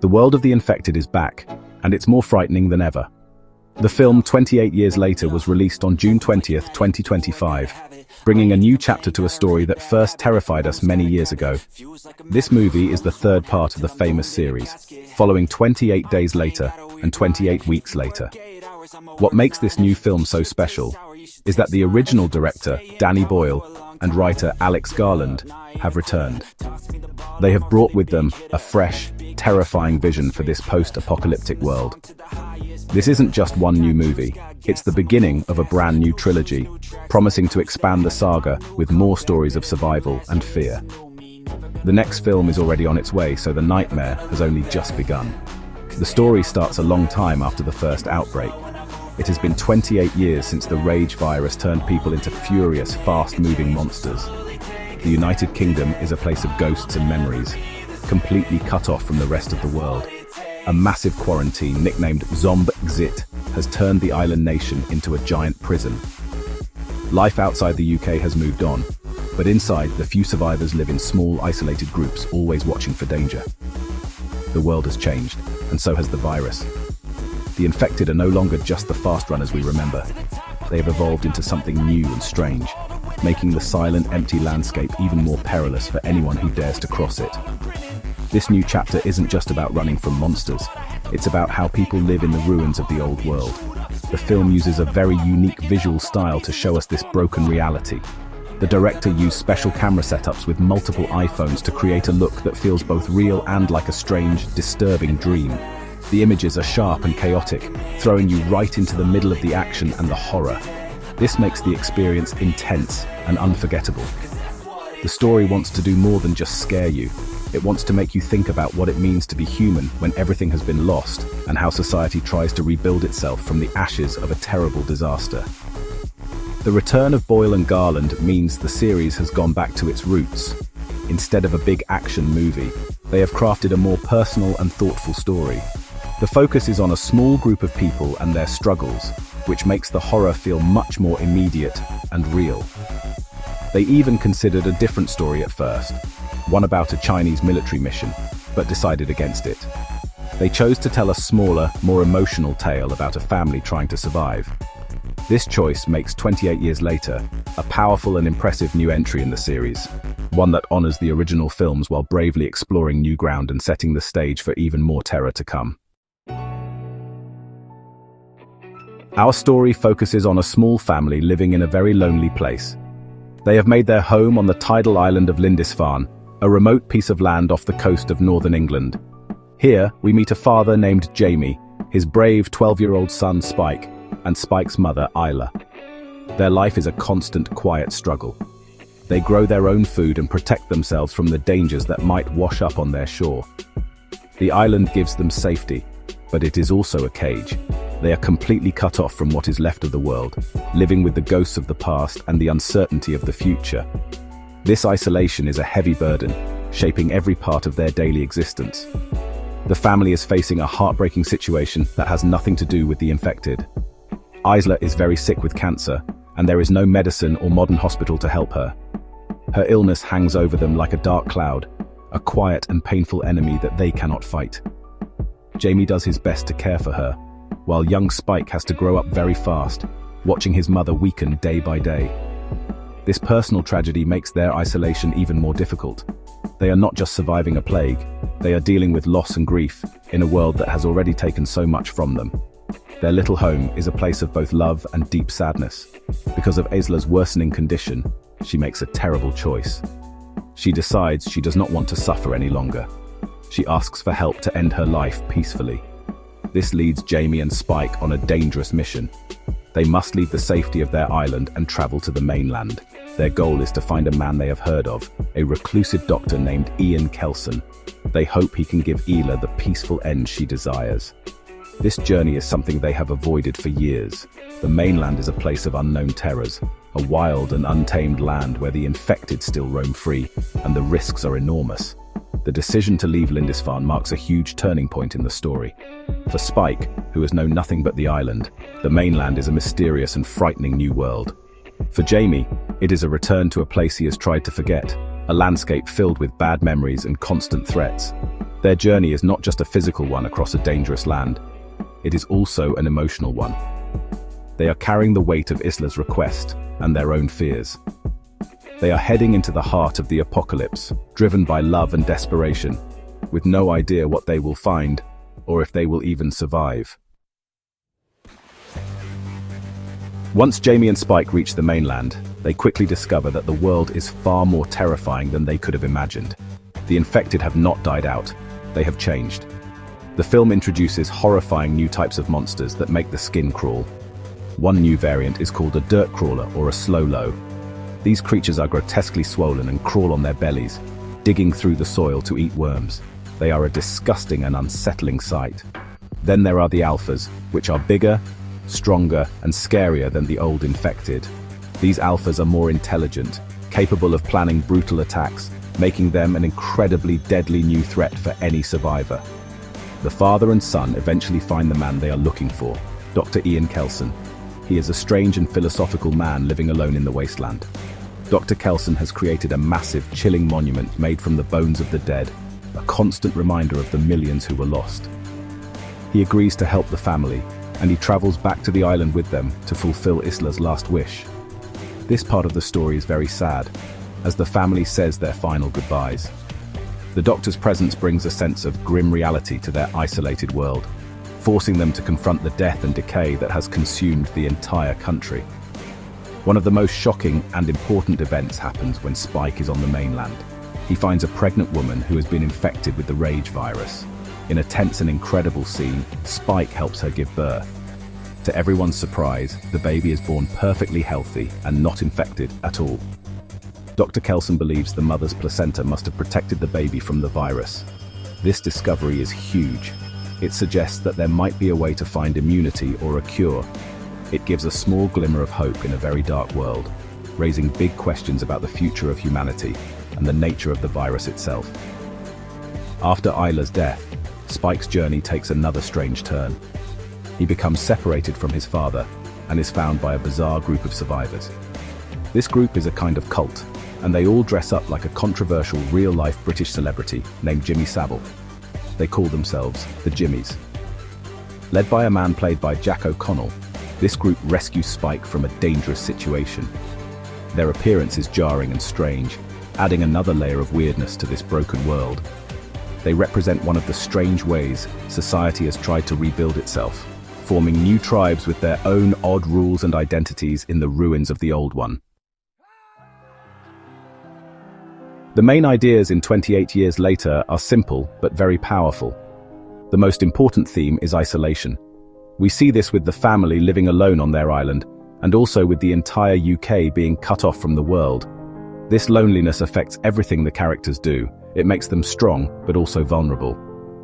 The world of the infected is back, and it's more frightening than ever. The film 28 years later was released on June 20th, 2025, bringing a new chapter to a story that first terrified us many years ago. This movie is the third part of the famous series, following 28 days later and 28 weeks later. What makes this new film so special is that the original director, Danny Boyle, and writer Alex Garland have returned. They have brought with them a fresh, terrifying vision for this post-apocalyptic world. This isn't just one new movie, it's the beginning of a brand new trilogy, promising to expand the saga with more stories of survival and fear. The next film is already on its way, so the nightmare has only just begun. The story starts a long time after the first outbreak. It has been 28 years since the rage virus turned people into furious, fast-moving monsters. The United Kingdom is a place of ghosts and memories, completely cut off from the rest of the world. A massive quarantine, nicknamed Zombexit, has turned the island nation into a giant prison. Life outside the UK has moved on, but inside, the few survivors live in small, isolated groups, always watching for danger. The world has changed, and so has the virus. The infected are no longer just the fast runners we remember. They have evolved into something new and strange, making the silent, empty landscape even more perilous for anyone who dares to cross it. This new chapter isn't just about running from monsters, it's about how people live in the ruins of the old world. The film uses a very unique visual style to show us this broken reality. The director used special camera setups with multiple iPhones to create a look that feels both real and like a strange, disturbing dream. The images are sharp and chaotic, throwing you right into the middle of the action and the horror. This makes the experience intense and unforgettable. The story wants to do more than just scare you. It wants to make you think about what it means to be human when everything has been lost, and how society tries to rebuild itself from the ashes of a terrible disaster. The return of Boyle and Garland means the series has gone back to its roots. Instead of a big action movie, they have crafted a more personal and thoughtful story. The focus is on a small group of people and their struggles, which makes the horror feel much more immediate and real. They even considered a different story at first, one about a Chinese military mission, but decided against it. They chose to tell a smaller, more emotional tale about a family trying to survive. This choice makes 28 years later a powerful and impressive new entry in the series, one that honors the original films while bravely exploring new ground and setting the stage for even more terror to come. Our story focuses on a small family living in a very lonely place. They have made their home on the tidal island of Lindisfarne, a remote piece of land off the coast of northern England. Here, we meet a father named Jamie, his brave 12-year-old son Spike, and Spike's mother Isla. Their life is a constant, quiet struggle. They grow their own food and protect themselves from the dangers that might wash up on their shore. The island gives them safety, but it is also a cage. They are completely cut off from what is left of the world, living with the ghosts of the past and the uncertainty of the future. This isolation is a heavy burden, shaping every part of their daily existence. The family is facing a heartbreaking situation that has nothing to do with the infected. Isla is very sick with cancer, and there is no medicine or modern hospital to help her. Her illness hangs over them like a dark cloud, a quiet and painful enemy that they cannot fight. Jamie does his best to care for her, while young Spike has to grow up very fast, watching his mother weaken day by day. This personal tragedy makes their isolation even more difficult. They are not just surviving a plague, they are dealing with loss and grief in a world that has already taken so much from them. Their little home is a place of both love and deep sadness. Because of Isla's worsening condition, she makes a terrible choice. She decides she does not want to suffer any longer. She asks for help to end her life peacefully. This leads Jamie and Spike on a dangerous mission. They must leave the safety of their island and travel to the mainland. Their goal is to find a man they have heard of, a reclusive doctor named Ian Kelson. They hope he can give Isla the peaceful end she desires. This journey is something they have avoided for years. The mainland is a place of unknown terrors, a wild and untamed land where the infected still roam free, and the risks are enormous. The decision to leave Lindisfarne marks a huge turning point in the story. For Spike, who has known nothing but the island, the mainland is a mysterious and frightening new world. For Jamie, it is a return to a place he has tried to forget, a landscape filled with bad memories and constant threats. Their journey is not just a physical one across a dangerous land, it is also an emotional one. They are carrying the weight of Isla's request and their own fears. They are heading into the heart of the apocalypse, driven by love and desperation, with no idea what they will find, or if they will even survive. Once Jamie and Spike reach the mainland, they quickly discover that the world is far more terrifying than they could have imagined. The infected have not died out, they have changed. The film introduces horrifying new types of monsters that make the skin crawl. One new variant is called a dirt crawler or a slow-low. These creatures are grotesquely swollen and crawl on their bellies, digging through the soil to eat worms. They are a disgusting and unsettling sight. Then there are the alphas, which are bigger, stronger, and scarier than the old infected. These alphas are more intelligent, capable of planning brutal attacks, making them an incredibly deadly new threat for any survivor. The father and son eventually find the man they are looking for, Dr. Ian Kelson. He is a strange and philosophical man living alone in the wasteland. Dr. Kelson has created a massive, chilling monument made from the bones of the dead, a constant reminder of the millions who were lost. He agrees to help the family, and he travels back to the island with them to fulfill Isla's last wish. This part of the story is very sad, as the family says their final goodbyes. The Doctor's presence brings a sense of grim reality to their isolated world, forcing them to confront the death and decay that has consumed the entire country. One of the most shocking and important events happens when Spike is on the mainland. He finds a pregnant woman who has been infected with the Rage virus. In a tense and incredible scene, Spike helps her give birth. To everyone's surprise, the baby is born perfectly healthy and not infected at all. Dr. Kelson believes the mother's placenta must have protected the baby from the virus. This discovery is huge. It suggests that there might be a way to find immunity or a cure. It gives a small glimmer of hope in a very dark world, raising big questions about the future of humanity and the nature of the virus itself. After Isla's death, Spike's journey takes another strange turn. He becomes separated from his father and is found by a bizarre group of survivors. This group is a kind of cult, and they all dress up like a controversial real-life British celebrity named Jimmy Savile. They call themselves the Jimmies. Led by a man played by Jack O'Connell, this group rescues Spike from a dangerous situation. Their appearance is jarring and strange, adding another layer of weirdness to this broken world. They represent one of the strange ways society has tried to rebuild itself, forming new tribes with their own odd rules and identities in the ruins of the old one. The main ideas in 28 Years Later are simple but very powerful. The most important theme is isolation. We see this with the family living alone on their island, and also with the entire UK being cut off from the world. This loneliness affects everything the characters do. It makes them strong, but also vulnerable.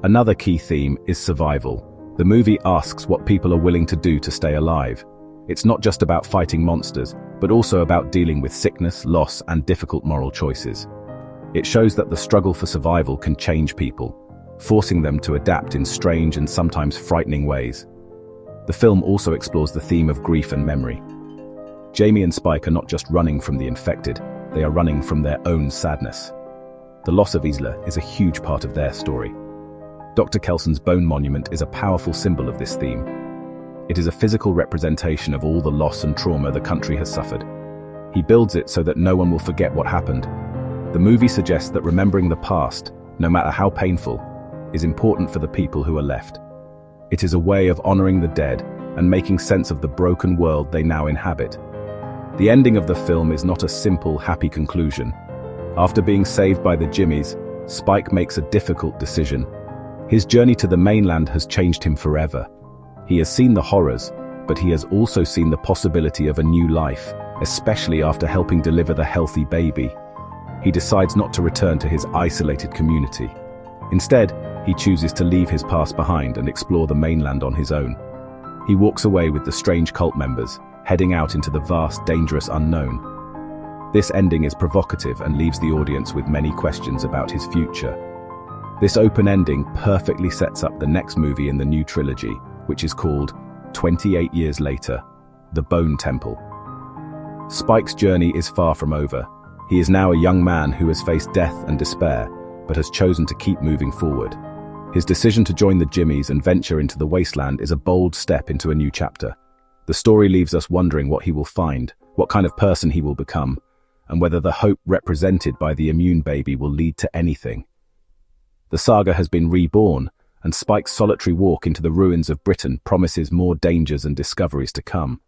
Another key theme is survival. The movie asks what people are willing to do to stay alive. It's not just about fighting monsters, but also about dealing with sickness, loss, and difficult moral choices. It shows that the struggle for survival can change people, forcing them to adapt in strange and sometimes frightening ways. The film also explores the theme of grief and memory. Jamie and Spike are not just running from the infected, they are running from their own sadness. The loss of Isla is a huge part of their story. Dr. Kelson's bone monument is a powerful symbol of this theme. It is a physical representation of all the loss and trauma the country has suffered. He builds it so that no one will forget what happened. The movie suggests that remembering the past, no matter how painful, is important for the people who are left. It is a way of honoring the dead and making sense of the broken world they now inhabit. The ending of the film is not a simple, happy conclusion. After being saved by the Jimmies, Spike makes a difficult decision. His journey to the mainland has changed him forever. He has seen the horrors, but he has also seen the possibility of a new life, especially after helping deliver the healthy baby. He decides not to return to his isolated community. Instead, he chooses to leave his past behind and explore the mainland on his own. He walks away with the strange cult members, heading out into the vast, dangerous unknown. This ending is provocative and leaves the audience with many questions about his future. This open ending perfectly sets up the next movie in the new trilogy, which is called 28 Years Later, The Bone Temple. Spike's journey is far from over. He is now a young man who has faced death and despair, but has chosen to keep moving forward. His decision to join the Jimmies and venture into the wasteland is a bold step into a new chapter. The story leaves us wondering what he will find, what kind of person he will become, and whether the hope represented by the immune baby will lead to anything. The saga has been reborn, and Spike's solitary walk into the ruins of Britain promises more dangers and discoveries to come.